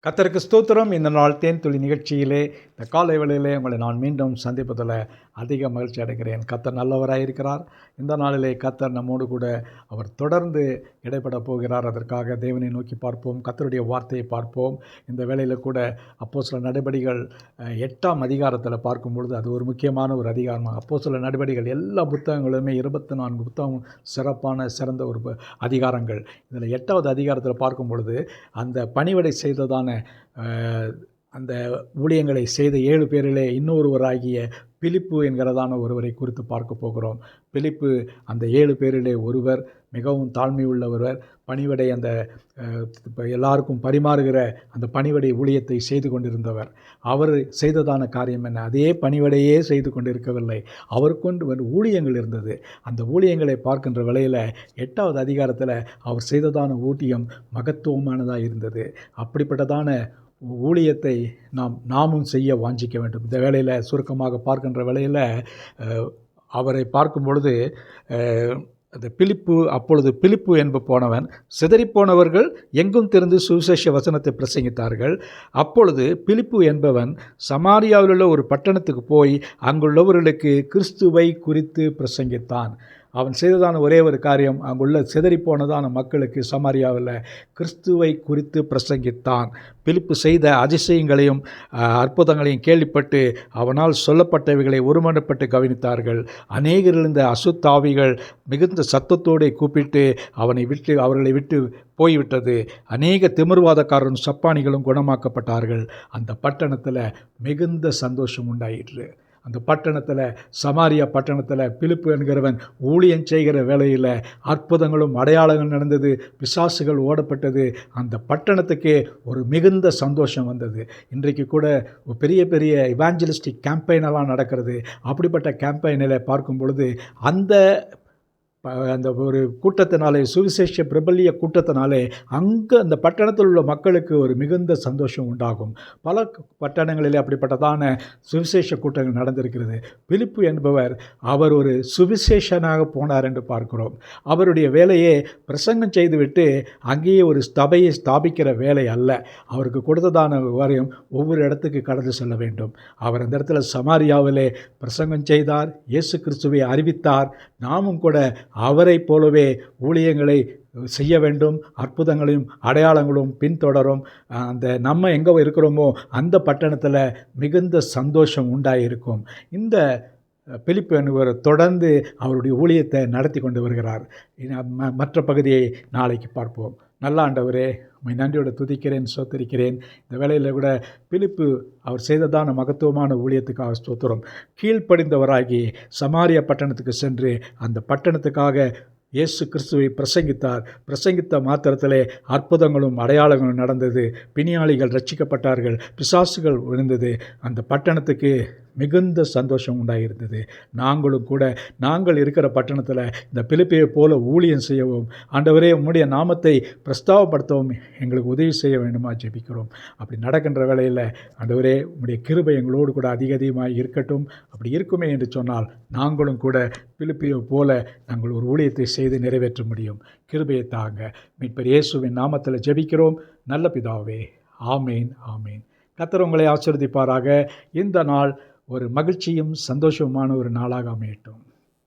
கர்த்தருக்கு ஸ்தோத்திரம். இந்த நாள் தேன்துளி நிகழ்ச்சியிலே இந்த காலை வேளையிலே உங்களை நான் மீண்டும் சந்திப்பதில் அதிக மகிழ்ச்சி அடைகிறேன். கர்த்தர் நல்லவராக இருக்கிறார். இந்த நாளிலே கர்த்தர் நம்மோடு கூட அவர் தொடர்ந்து இடைப்பட போகிறார். அதற்காக தேவனை நோக்கி பார்ப்போம், கர்த்தருடைய வார்த்தையை பார்ப்போம். இந்த வேளையில் கூட அப்போஸ்தலர் நடபடிகள் 8ஆம் அதிகாரத்தில் பார்க்கும்பொழுது அது ஒரு முக்கியமான ஒரு அதிகாரம். அப்போஸ்தலர் நடபடிகள் எல்லா புத்தகங்களுமே 24 புத்தகம் சிறந்த ஒரு அதிகாரங்கள். இதில் 8வது அதிகாரத்தில் பார்க்கும் பொழுது அந்த பணிவிடை செய்ததான அந்த ஊழியங்களை செய்த 7 பேரிலே இன்னொருவராகிய பிலிப்பு என்கிறதான ஒருவரை குறித்து பார்க்க போகிறோம். பிலிப்பு அந்த 7 பேரிலே ஒருவர், மிகவும் தாழ்மை உள்ளவர். பணிவிடை அந்த எல்லாருக்கும் பரிமாறுகிற அந்த பணிவிடை ஊழியத்தை செய்து கொண்டிருந்தவர். அவர் செய்ததான காரியம் என்ன? அதே பணிவிடையே செய்து கொண்டிருக்கவில்லை, அவருக்கொண்டு ஊழியங்கள் இருந்தது. அந்த ஊழியங்களை பார்க்கின்ற வேளையில் 8வது அதிகாரத்தில் அவர் செய்ததான ஊழியம் மகத்துவமானதாக இருந்தது. அப்படிப்பட்டதான ஊழியத்தை நாமும் செய்ய வாஞ்சிக்க வேண்டும். இந்த வேளையில் சுருக்கமாக பார்க்கின்ற வேளையில் அவரை பார்க்கும் பொழுது அந்த அப்பொழுது பிலிப்பு என்ப போனவன் சிதறிப்போனவர்கள் எங்கும் திறந்து சுவிசேஷ வசனத்தை பிரசங்கித்தார்கள். அப்பொழுது பிலிப்பு என்பவன் சமாரியாவில் உள்ள ஒரு பட்டணத்துக்கு போய் அங்குள்ளவர்களுக்கு கிறிஸ்துவை குறித்து பிரசங்கித்தான். அவன் செய்ததான ஒரே ஒரு காரியம், அங்குள்ள சிதறிப்போனதான மக்களுக்கு சமாரியாவில் கிறிஸ்துவை குறித்து பிரசங்கித்தான். பிலிப்பு செய்த அதிசயங்களையும் அற்புதங்களையும் கேள்விப்பட்டு அவனால் சொல்லப்பட்டவைகளை ஒருமனப்பட்டு கவனித்தார்கள். அநேகர் இருந்த அசுத்தாவிகள் மிகுந்த சத்தத்தோடு கூப்பிட்டு அவர்களை விட்டு போய்விட்டது. அநேக திமிர்வாதக்காரரும் சப்பானிகளும் குணமாக்கப்பட்டார்கள். அந்த பட்டணத்தில் மிகுந்த சந்தோஷம் உண்டாயிற்று. அந்த பட்டணத்தில், சமாரியா பட்டணத்தில் பிலிப்பு என்கிறவன் ஊழியம் செய்கிற வேளையில் அற்புதங்களும் அடையாளங்கள் நடந்தது, பிசாசுகள் ஓடப்பட்டது. அந்த பட்டணத்துக்கே ஒரு மிகுந்த சந்தோஷம் வந்தது. இன்றைக்கு கூட பெரிய பெரிய இவாஞ்சலிஸ்டிக் கேம்பெயினெல்லாம் நடக்கிறது. அப்படிப்பட்ட கேம்பெயினில் பார்க்கும் பொழுது அந்த ஒரு கூட்டத்தினாலே, சுவிசேஷ பிரபல்ய கூட்டத்தினாலே அங்கே அந்த பட்டணத்தில் உள்ள மக்களுக்கு ஒரு மிகுந்த சந்தோஷம் உண்டாகும். பல பட்டணங்களிலே அப்படிப்பட்டதான சுவிசேஷ கூட்டங்கள் நடந்திருக்கிறது. பிலிப்பு என்பவர் அவர் ஒரு சுவிசேஷனாக போனார் என்று பார்க்கிறோம். அவருடைய வேலையே பிரசங்கம் செய்துவிட்டு அங்கேயே ஒரு சபையை ஸ்தாபிக்கிற வேலை அல்ல. அவருக்கு கொடுத்ததான வாரியம் ஒவ்வொரு இடத்துக்கு கடந்து செல்ல வேண்டும். அவர் அந்த இடத்துல சமாரியாவிலே பிரசங்கம் செய்தார், இயேசு கிறிஸ்துவை அறிவித்தார். நாமும் கூட அவரை போலவே ஊழியங்களை செய்ய வேண்டும். அற்புதங்களையும் அடையாளங்களும் பின்தொடரும். நம்ம எங்கே இருக்கிறோமோ அந்த பட்டணத்தில் மிகுந்த சந்தோஷம் உண்டாயிருக்கும். இந்த பிலிப்பு என்பவர் தொடர்ந்து அவருடைய ஊழியத்தை நடத்தி கொண்டு வருகிறார். மற்ற பகுதியை நாளைக்கு பார்ப்போம். நல்ல ஆண்டவரே, உம்மை நன்றியோடு துதிக்கிறேன், ஸ்தோத்திரிக்கிறேன். இந்த வேளையில் கூட பிலிப்பு அவர் செய்ததான மகத்துவமான ஊழியத்துக்காக ஸ்தோத்திரம். கீழ்ப்படிந்தவராகி சமாரியா பட்டணத்துக்கு சென்று அந்த பட்டணத்துக்காக இயேசு கிறிஸ்துவை பிரசங்கித்த மாத்திரத்திலே அற்புதங்களும் அடையாளங்களும் நடந்தது. பிணியாளிகள் ரட்சிக்கப்பட்டார்கள், பிசாசுகள் விழுந்தது. அந்த பட்டணத்துக்கு மிகுந்த சந்தோஷம் உண்டாகிருந்தது. நாங்களும் கூட நாங்கள் இருக்கிற பட்டணத்தில் இந்த பிலிப்பையை போல ஊழியம் செய்யவும், ஆண்டவரே உம்முடைய நாமத்தை பிரஸ்தாவப்படுத்தவும் எங்களுக்கு உதவி செய்ய வேண்டுமா ஜெபிக்கிறோம். அப்படி நடக்கின்ற வேளையில் ஆண்டவரே உம்முடைய கிருபை எங்களோடு கூட அதிகமாக இருக்கட்டும். அப்படி இருக்குமே என்று சொன்னால் நாங்களும் கூட பிலிப்பையை போல நாங்கள் ஒரு ஊழியத்தை செய்து நிறைவேற்ற முடியும். கிருபையை தாங்க. மீட்பர் இயேசுவின் நாமத்தில் ஜெபிக்கிறோம் நல்ல பிதாவே. ஆமேன், ஆமேன். கர்த்தர் உங்களை ஆசீர்வதிப்பாராக. இந்த நாள் ஒரு மகிழ்ச்சியும் சந்தோஷமான ஒரு நாளாக அமையட்டும்.